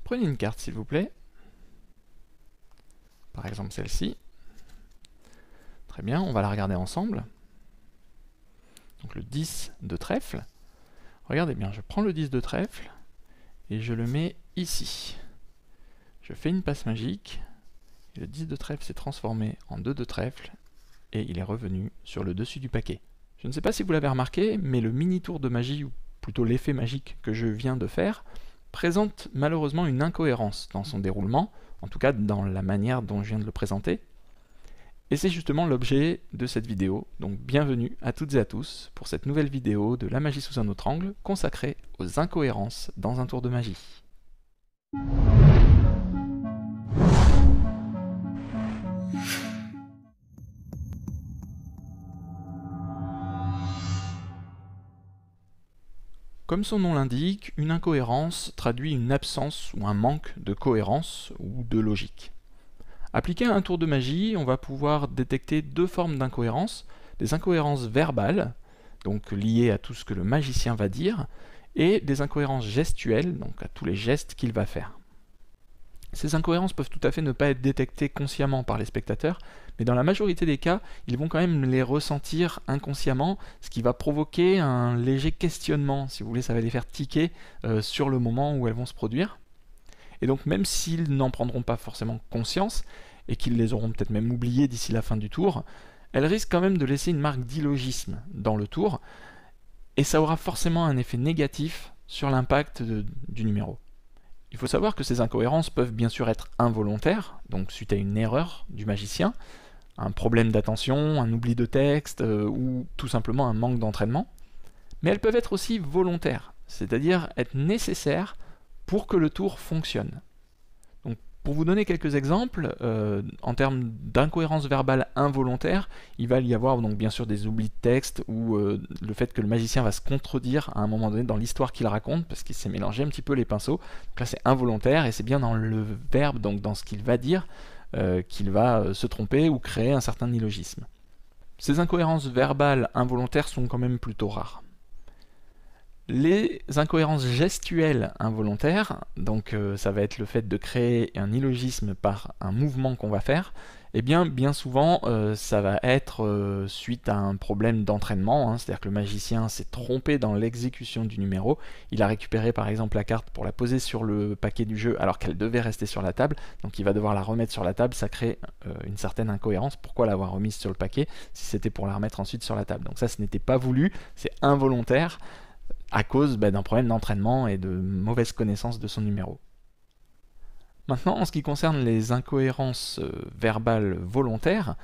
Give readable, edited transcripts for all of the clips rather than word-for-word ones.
Prenez une carte s'il vous plaît. Par exemple celle-ci. Très bien, on va la regarder ensemble. Donc le 10 de trèfle. Regardez bien, je prends le 10 de trèfle et je le mets ici. Je fais une passe magique, et le 10 de trèfle s'est transformé en 2 de trèfle, et il est revenu sur le dessus du paquet. Je ne sais pas si vous l'avez remarqué, mais le mini-tour de magie, ou plutôt l'effet magique que je viens de faire, présente malheureusement une incohérence dans son déroulement, en tout cas dans la manière dont je viens de le présenter. Et c'est justement l'objet de cette vidéo, donc bienvenue à toutes et à tous pour cette nouvelle vidéo de La magie sous un autre angle consacrée aux incohérences dans un tour de magie. Comme son nom l'indique, une incohérence traduit une absence ou un manque de cohérence ou de logique. Appliqué à un tour de magie, on va pouvoir détecter deux formes d'incohérence, des incohérences verbales, donc liées à tout ce que le magicien va dire, et des incohérences gestuelles, donc à tous les gestes qu'il va faire. Ces incohérences peuvent tout à fait ne pas être détectées consciemment par les spectateurs, mais dans la majorité des cas, ils vont quand même les ressentir inconsciemment, ce qui va provoquer un léger questionnement, si vous voulez, ça va les faire tiquer sur le moment où elles vont se produire. Et donc même s'ils n'en prendront pas forcément conscience, et qu'ils les auront peut-être même oubliées d'ici la fin du tour, elles risquent quand même de laisser une marque d'illogisme dans le tour, et ça aura forcément un effet négatif sur l'impact du numéro. Il faut savoir que ces incohérences peuvent bien sûr être involontaires, donc suite à une erreur du magicien, un problème d'attention, un oubli de texte, ou tout simplement un manque d'entraînement, mais elles peuvent être aussi volontaires, c'est-à-dire être nécessaires pour que le tour fonctionne. Donc, pour vous donner quelques exemples, en termes d'incohérence verbale involontaire, il va y avoir donc bien sûr des oublis de texte ou le fait que le magicien va se contredire à un moment donné dans l'histoire qu'il raconte parce qu'il s'est mélangé un petit peu les pinceaux. Donc là c'est involontaire et c'est bien dans le verbe, donc dans ce qu'il va dire, qu'il va se tromper ou créer un certain illogisme. Ces incohérences verbales involontaires sont quand même plutôt rares. Les incohérences gestuelles involontaires, donc ça va être le fait de créer un illogisme par un mouvement qu'on va faire, et bien souvent ça va être suite à un problème d'entraînement, c'est-à-dire que le magicien s'est trompé dans l'exécution du numéro, il a récupéré par exemple la carte pour la poser sur le paquet du jeu alors qu'elle devait rester sur la table, donc il va devoir la remettre sur la table, ça crée une certaine incohérence, pourquoi l'avoir remise sur le paquet si c'était pour la remettre ensuite sur la table. Donc ça ce n'était pas voulu, c'est involontaire, à cause d'un problème d'entraînement et de mauvaise connaissance de son numéro. Maintenant, en ce qui concerne les incohérences verbales volontaires,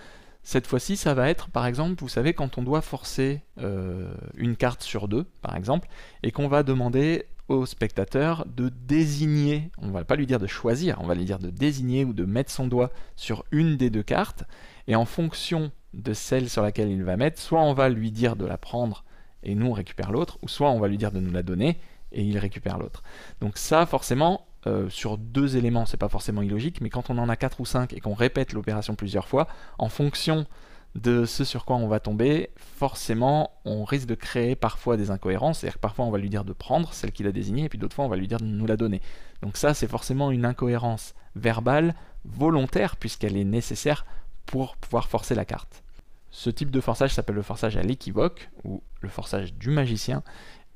cette fois-ci, ça va être, par exemple, vous savez, quand on doit forcer une carte sur deux, par exemple, et qu'on va demander au spectateur de désigner, on ne va pas lui dire de choisir, on va lui dire de désigner ou de mettre son doigt sur une des deux cartes, et en fonction de celle sur laquelle il va mettre, soit on va lui dire de la prendre et nous on récupère l'autre, ou soit on va lui dire de nous la donner et il récupère l'autre. Donc ça forcément, sur deux éléments, c'est pas forcément illogique, mais quand on en a 4 ou 5 et qu'on répète l'opération plusieurs fois, en fonction de ce sur quoi on va tomber, forcément on risque de créer parfois des incohérences, c'est-à-dire que parfois on va lui dire de prendre celle qu'il a désignée, et puis d'autres fois on va lui dire de nous la donner. Donc ça c'est forcément une incohérence verbale volontaire, puisqu'elle est nécessaire pour pouvoir forcer la carte. Ce type de forçage s'appelle le forçage à l'équivoque, ou le forçage du magicien,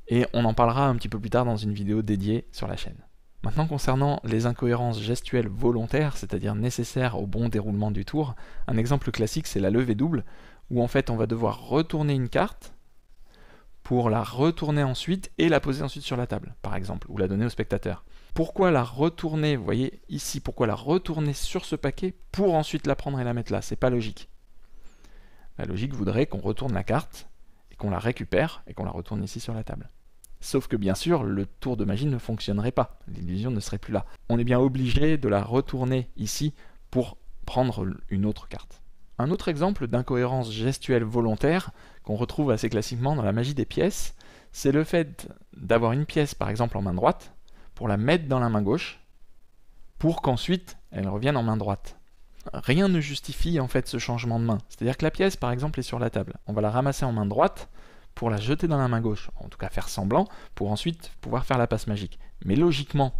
et on en parlera un petit peu plus tard dans une vidéo dédiée sur la chaîne. Maintenant, concernant les incohérences gestuelles volontaires, c'est-à-dire nécessaires au bon déroulement du tour, un exemple classique c'est la levée double, où en fait on va devoir retourner une carte pour la retourner ensuite et la poser ensuite sur la table, par exemple, ou la donner au spectateur. Pourquoi la retourner, vous voyez ici, pourquoi la retourner sur ce paquet pour ensuite la prendre et la mettre là? C'est pas logique. La logique voudrait qu'on retourne la carte, et qu'on la récupère, et qu'on la retourne ici sur la table. Sauf que bien sûr, le tour de magie ne fonctionnerait pas, l'illusion ne serait plus là. On est bien obligé de la retourner ici pour prendre une autre carte. Un autre exemple d'incohérence gestuelle volontaire, qu'on retrouve assez classiquement dans la magie des pièces, c'est le fait d'avoir une pièce par exemple en main droite, pour la mettre dans la main gauche, pour qu'ensuite elle revienne en main droite. Rien ne justifie en fait ce changement de main. C'est-à-dire que la pièce par exemple est sur la table. On va la ramasser en main droite pour la jeter dans la main gauche, en tout cas faire semblant, pour ensuite pouvoir faire la passe magique. Mais logiquement,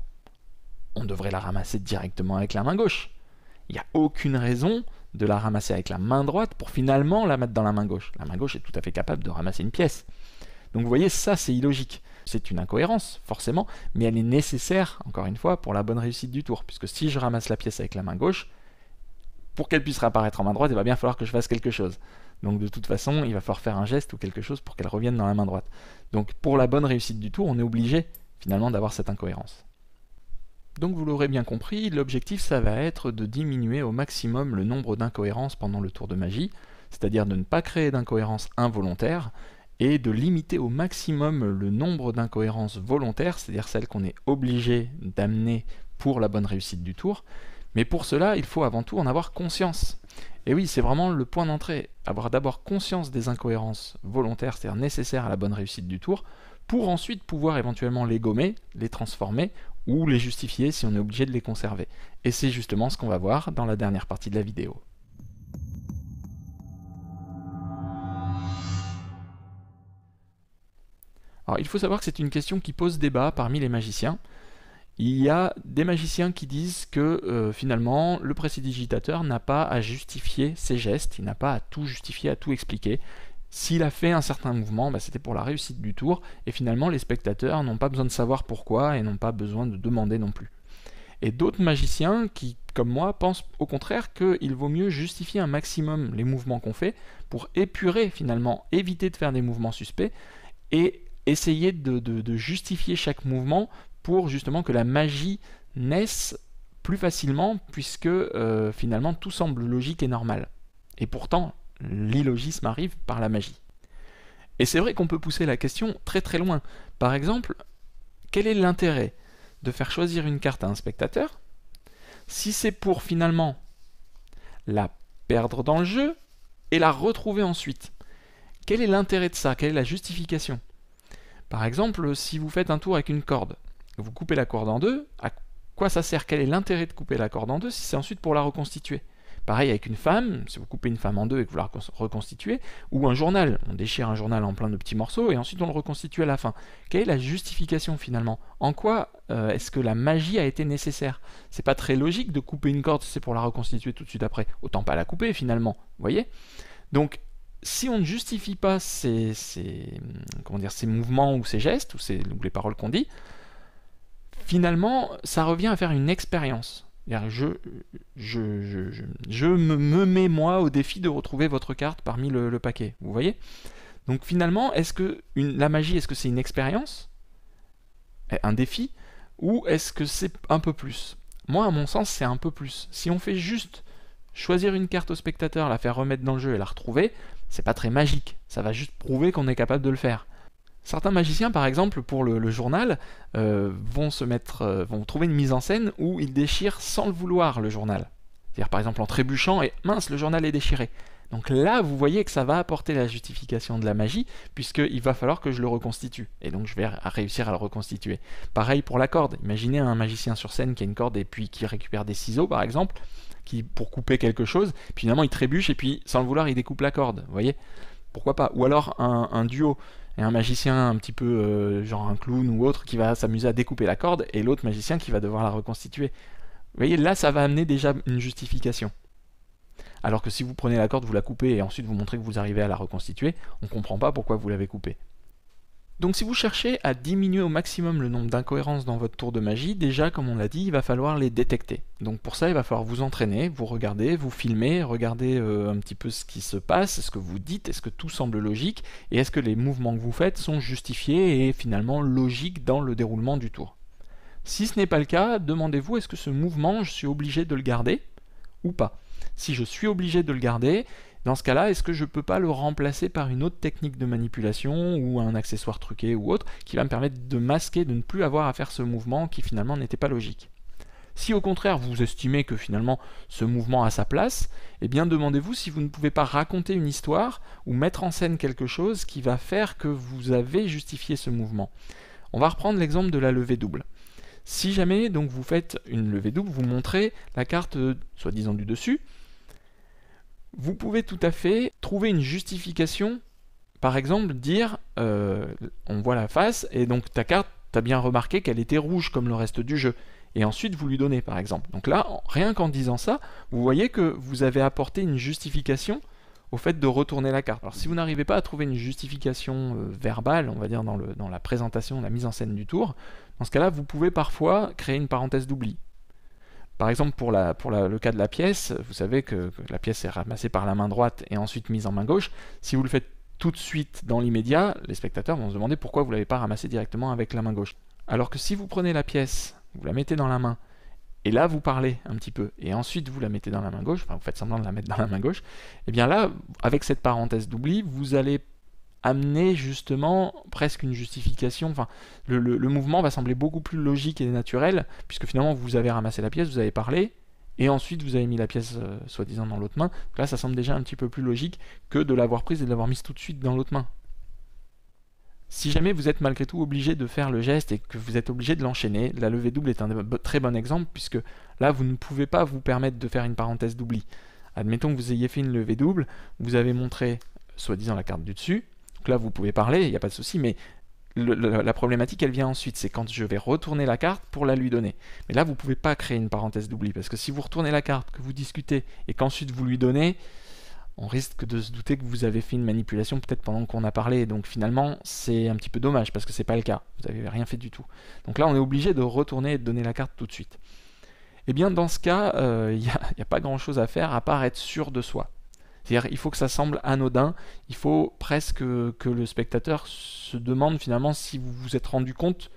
on devrait la ramasser directement avec la main gauche. Il n'y a aucune raison de la ramasser avec la main droite pour finalement la mettre dans la main gauche. La main gauche est tout à fait capable de ramasser une pièce. Donc vous voyez, ça c'est illogique. C'est une incohérence, forcément, mais elle est nécessaire, encore une fois, pour la bonne réussite du tour. Puisque si je ramasse la pièce avec la main gauche, pour qu'elle puisse réapparaître en main droite, il va bien falloir que je fasse quelque chose. Donc de toute façon, il va falloir faire un geste ou quelque chose pour qu'elle revienne dans la main droite. Donc pour la bonne réussite du tour, on est obligé finalement d'avoir cette incohérence. Donc vous l'aurez bien compris, l'objectif ça va être de diminuer au maximum le nombre d'incohérences pendant le tour de magie, c'est-à-dire de ne pas créer d'incohérences involontaires, et de limiter au maximum le nombre d'incohérences volontaires, c'est-à-dire celles qu'on est obligé d'amener pour la bonne réussite du tour. Mais pour cela, il faut avant tout en avoir conscience. Et oui, c'est vraiment le point d'entrée, avoir d'abord conscience des incohérences volontaires, c'est-à-dire nécessaires à la bonne réussite du tour, pour ensuite pouvoir éventuellement les gommer, les transformer, ou les justifier si on est obligé de les conserver. Et c'est justement ce qu'on va voir dans la dernière partie de la vidéo. Alors, il faut savoir que c'est une question qui pose débat parmi les magiciens. Il y a des magiciens qui disent que finalement, le prestidigitateur n'a pas à justifier ses gestes, il n'a pas à tout justifier, à tout expliquer. S'il a fait un certain mouvement, c'était pour la réussite du tour, et finalement les spectateurs n'ont pas besoin de savoir pourquoi et n'ont pas besoin de demander non plus. Et d'autres magiciens qui, comme moi, pensent au contraire qu'il vaut mieux justifier un maximum les mouvements qu'on fait pour épurer finalement, éviter de faire des mouvements suspects et essayer de justifier chaque mouvement pour justement que la magie naisse plus facilement puisque finalement tout semble logique et normal. Et pourtant, l'illogisme arrive par la magie. Et c'est vrai qu'on peut pousser la question très très loin. Par exemple, quel est l'intérêt de faire choisir une carte à un spectateur si c'est pour finalement la perdre dans le jeu et la retrouver ensuite? Quel est l'intérêt de ça? Quelle est la justification? Par exemple, si vous faites un tour avec une corde, vous coupez la corde en deux, à quoi ça sert? Quel est l'intérêt de couper la corde en deux si c'est ensuite pour la reconstituer? Pareil avec une femme, si vous coupez une femme en deux et que vous la reconstituez, ou un journal, on déchire un journal en plein de petits morceaux et ensuite on le reconstitue à la fin. Quelle est la justification finalement? En quoi est-ce que la magie a été nécessaire? C'est pas très logique de couper une corde si c'est pour la reconstituer tout de suite après. Autant pas la couper finalement, vous voyez? Donc, si on ne justifie pas ces mouvements ou ces gestes, ou les paroles qu'on dit, finalement, ça revient à faire une expérience. Je me mets moi au défi de retrouver votre carte parmi le paquet, vous voyez? Donc finalement, est-ce que la magie, est-ce que c'est une expérience, un défi, ou est-ce que c'est un peu plus? Moi, à mon sens, c'est un peu plus. Si on fait juste choisir une carte au spectateur, la faire remettre dans le jeu et la retrouver, c'est pas très magique, ça va juste prouver qu'on est capable de le faire. Certains magiciens, par exemple, pour le journal, vont trouver une mise en scène où ils déchirent sans le vouloir le journal. C'est-à-dire par exemple en trébuchant et mince, le journal est déchiré. Donc là, vous voyez que ça va apporter la justification de la magie, puisqu'il va falloir que je le reconstitue. Et donc je vais réussir à le reconstituer. Pareil pour la corde. Imaginez un magicien sur scène qui a une corde et puis qui récupère des ciseaux, par exemple, pour couper quelque chose, puis finalement il trébuche et puis sans le vouloir il découpe la corde, vous voyez? Pourquoi pas? Ou alors un duo, et un magicien un petit peu genre un clown ou autre qui va s'amuser à découper la corde et l'autre magicien qui va devoir la reconstituer. Vous voyez, là ça va amener déjà une justification. Alors que si vous prenez la corde, vous la coupez et ensuite vous montrez que vous arrivez à la reconstituer, on ne comprend pas pourquoi vous l'avez coupée. Donc si vous cherchez à diminuer au maximum le nombre d'incohérences dans votre tour de magie, déjà comme on l'a dit, il va falloir les détecter. Donc pour ça, il va falloir vous entraîner, vous regarder, vous filmer, regarder un petit peu ce qui se passe, ce que vous dites, est-ce que tout semble logique, et est-ce que les mouvements que vous faites sont justifiés et finalement logiques dans le déroulement du tour. Si ce n'est pas le cas, demandez-vous est-ce que ce mouvement, je suis obligé de le garder ou pas. Si je suis obligé de le garder, dans ce cas-là, est-ce que je ne peux pas le remplacer par une autre technique de manipulation ou un accessoire truqué ou autre qui va me permettre de masquer, de ne plus avoir à faire ce mouvement qui finalement n'était pas logique? Si au contraire vous estimez que finalement ce mouvement a sa place, eh bien demandez-vous si vous ne pouvez pas raconter une histoire ou mettre en scène quelque chose qui va faire que vous avez justifié ce mouvement. On va reprendre l'exemple de la levée double. Si jamais donc vous faites une levée double, vous montrez la carte soi-disant du dessus, vous pouvez tout à fait trouver une justification, par exemple dire, on voit la face, et donc ta carte, tu as bien remarqué qu'elle était rouge comme le reste du jeu. et ensuite vous lui donnez par exemple. Donc là, rien qu'en disant ça, vous voyez que vous avez apporté une justification au fait de retourner la carte. Alors si vous n'arrivez pas à trouver une justification verbale, on va dire dans la présentation, la mise en scène du tour, dans ce cas-là, vous pouvez parfois créer une parenthèse d'oubli. Par exemple, pour le cas de la pièce, vous savez que la pièce est ramassée par la main droite et ensuite mise en main gauche. Si vous le faites tout de suite dans l'immédiat, les spectateurs vont se demander pourquoi vous ne l'avez pas ramassée directement avec la main gauche. Alors que si vous prenez la pièce, vous la mettez dans la main, et là vous parlez un petit peu, et ensuite vous la mettez dans la main gauche, enfin vous faites semblant de la mettre dans la main gauche, et bien là, avec cette parenthèse d'oubli, vous allez amener justement presque une justification, enfin le mouvement va sembler beaucoup plus logique et naturel, puisque finalement vous avez ramassé la pièce, vous avez parlé, et ensuite vous avez mis la pièce soi-disant dans l'autre main. Donc là ça semble déjà un petit peu plus logique que de l'avoir prise et de l'avoir mise tout de suite dans l'autre main. Si jamais vous êtes malgré tout obligé de faire le geste et que vous êtes obligé de l'enchaîner, la levée double est un très bon exemple, puisque là vous ne pouvez pas vous permettre de faire une parenthèse d'oubli. Admettons que vous ayez fait une levée double, vous avez montré soi-disant la carte du dessus, donc là vous pouvez parler, il n'y a pas de souci, mais la problématique elle vient ensuite, c'est quand je vais retourner la carte pour la lui donner. Mais là vous ne pouvez pas créer une parenthèse d'oubli, parce que si vous retournez la carte, que vous discutez, et qu'ensuite vous lui donnez, on risque de se douter que vous avez fait une manipulation peut-être pendant qu'on a parlé, donc finalement c'est un petit peu dommage, parce que c'est pas le cas, vous n'avez rien fait du tout. Donc là on est obligé de retourner et de donner la carte tout de suite. Et bien dans ce cas, il n'y a pas grand chose à faire à part être sûr de soi. C'est-à-dire il faut que ça semble anodin, il faut presque que le spectateur se demande finalement si vous vous êtes rendu compte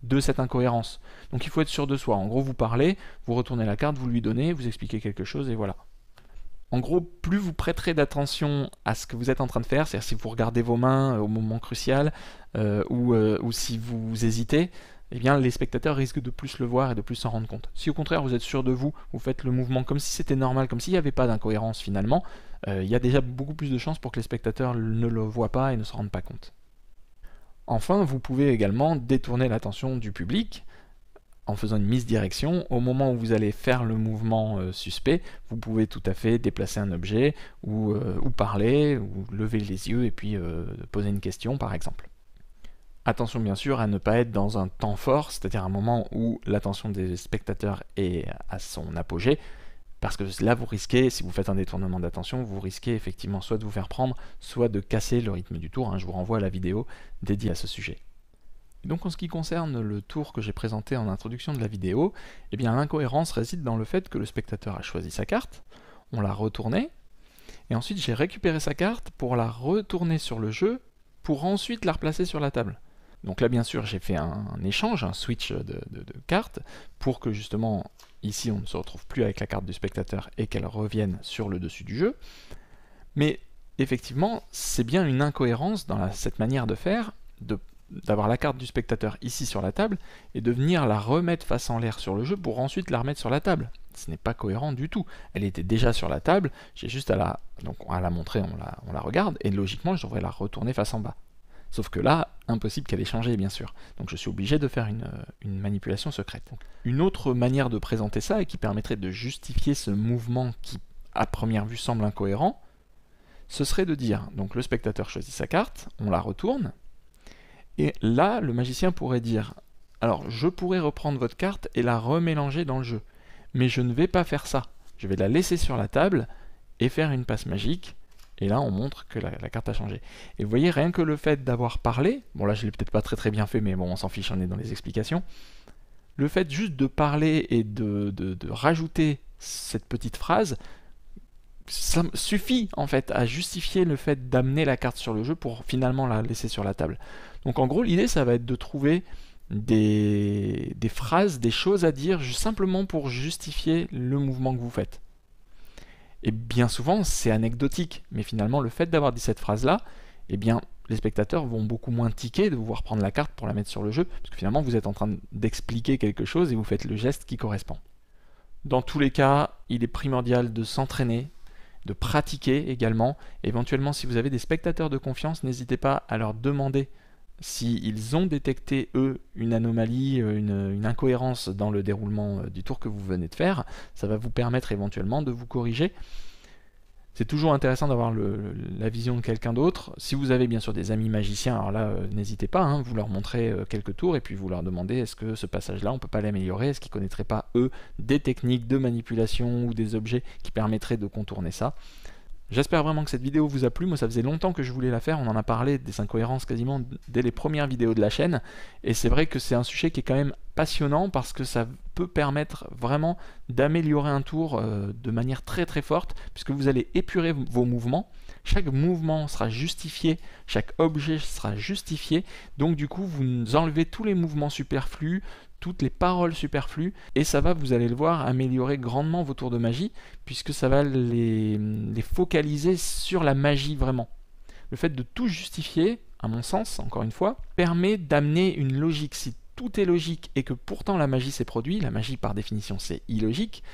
de cette incohérence. Donc il faut être sûr de soi. En gros, vous parlez, vous retournez la carte, vous lui donnez, vous expliquez quelque chose et voilà. En gros, plus vous prêterez d'attention à ce que vous êtes en train de faire, c'est-à-dire si vous regardez vos mains au moment crucial ou si vous hésitez, eh bien les spectateurs risquent de plus le voir et de plus s'en rendre compte. Si au contraire vous êtes sûr de vous, vous faites le mouvement comme si c'était normal, comme s'il n'y avait pas d'incohérence finalement, il y a déjà beaucoup plus de chances pour que les spectateurs ne le voient pas et ne se rendent pas compte. Enfin, vous pouvez également détourner l'attention du public en faisant une misdirection. Au moment où vous allez faire le mouvement suspect, vous pouvez tout à fait déplacer un objet ou parler, ou lever les yeux et puis poser une question par exemple. Attention bien sûr à ne pas être dans un temps fort, c'est-à-dire un moment où l'attention des spectateurs est à son apogée, parce que là vous risquez, si vous faites un détournement d'attention, vous risquez effectivement soit de vous faire prendre, soit de casser le rythme du tour. Je vous renvoie à la vidéo dédiée à ce sujet. Et donc en ce qui concerne le tour que j'ai présenté en introduction de la vidéo, eh bien l'incohérence réside dans le fait que le spectateur a choisi sa carte, on l'a retournée, et ensuite j'ai récupéré sa carte pour la retourner sur le jeu, pour ensuite la replacer sur la table. Donc là bien sûr j'ai fait un échange, un switch de cartes, pour que justement ici on ne se retrouve plus avec la carte du spectateur et qu'elle revienne sur le dessus du jeu. Mais effectivement c'est bien une incohérence dans cette manière de faire, d'avoir la carte du spectateur ici sur la table et de venir la remettre face en l'air sur le jeu pour ensuite la remettre sur la table. Ce n'est pas cohérent du tout. Elle était déjà sur la table, j'ai juste à la montrer, on la regarde, et logiquement je devrais la retourner face en bas. Sauf que là, impossible qu'elle ait changé bien sûr. Donc je suis obligé de faire une manipulation secrète. Une autre manière de présenter ça et qui permettrait de justifier ce mouvement qui à première vue semble incohérent, ce serait de dire, donc le spectateur choisit sa carte, on la retourne, et là, le magicien pourrait dire, alors je pourrais reprendre votre carte et la remélanger dans le jeu, mais je ne vais pas faire ça. Je vais la laisser sur la table et faire une passe magique, et là on montre que la carte a changé. Et vous voyez, rien que le fait d'avoir parlé, bon là je l'ai peut-être pas très bien fait, mais bon on s'en fiche, on est dans les explications, le fait juste de parler et de rajouter cette petite phrase, ça suffit en fait à justifier le fait d'amener la carte sur le jeu pour finalement la laisser sur la table. Donc en gros l'idée ça va être de trouver des phrases, des choses à dire simplement pour justifier le mouvement que vous faites. Et bien souvent c'est anecdotique, mais finalement le fait d'avoir dit cette phrase là, eh bien les spectateurs vont beaucoup moins tiquer de vous voir prendre la carte pour la mettre sur le jeu, parce que finalement vous êtes en train d'expliquer quelque chose et vous faites le geste qui correspond. Dans tous les cas, il est primordial de s'entraîner, de pratiquer également. Éventuellement, si vous avez des spectateurs de confiance, n'hésitez pas à leur demander s'ils ont détecté, eux, une anomalie, une incohérence dans le déroulement du tour que vous venez de faire. Ça va vous permettre éventuellement de vous corriger. C'est toujours intéressant d'avoir la vision de quelqu'un d'autre. Si vous avez bien sûr des amis magiciens, alors là, n'hésitez pas, hein, vous leur montrez quelques tours et puis vous leur demandez est-ce que ce passage-là, on ne peut pas l'améliorer, est-ce qu'ils ne connaîtraient pas, eux, des techniques de manipulation ou des objets qui permettraient de contourner ça. J'espère vraiment que cette vidéo vous a plu. Moi, ça faisait longtemps que je voulais la faire. On en a parlé des incohérences quasiment dès les premières vidéos de la chaîne. Et c'est vrai que c'est un sujet qui est quand même passionnant parce que ça peut permettre vraiment d'améliorer un tour de manière très très forte, puisque vous allez épurer vos mouvements. Chaque mouvement sera justifié, chaque objet sera justifié. Donc du coup, vous enlevez tous les mouvements superflus, toutes les paroles superflues, et ça va, vous allez le voir, améliorer grandement vos tours de magie, puisque ça va les focaliser sur la magie vraiment. Le fait de tout justifier, à mon sens, encore une fois, permet d'amener une logique. Si tout est logique et que pourtant la magie s'est produite, la magie par définition c'est illogique,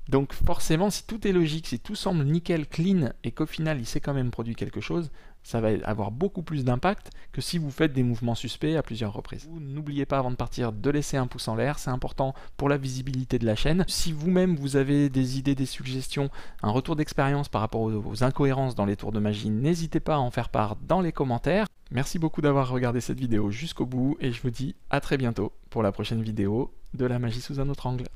donc forcément si tout est logique, si tout semble nickel, clean, et qu'au final il s'est quand même produit quelque chose, ça va avoir beaucoup plus d'impact que si vous faites des mouvements suspects à plusieurs reprises. N'oubliez pas avant de partir de laisser un pouce en l'air, c'est important pour la visibilité de la chaîne. Si vous-même vous avez des idées, des suggestions, un retour d'expérience par rapport aux incohérences dans les tours de magie, n'hésitez pas à en faire part dans les commentaires. Merci beaucoup d'avoir regardé cette vidéo jusqu'au bout et je vous dis à très bientôt pour la prochaine vidéo de la magie sous un autre angle.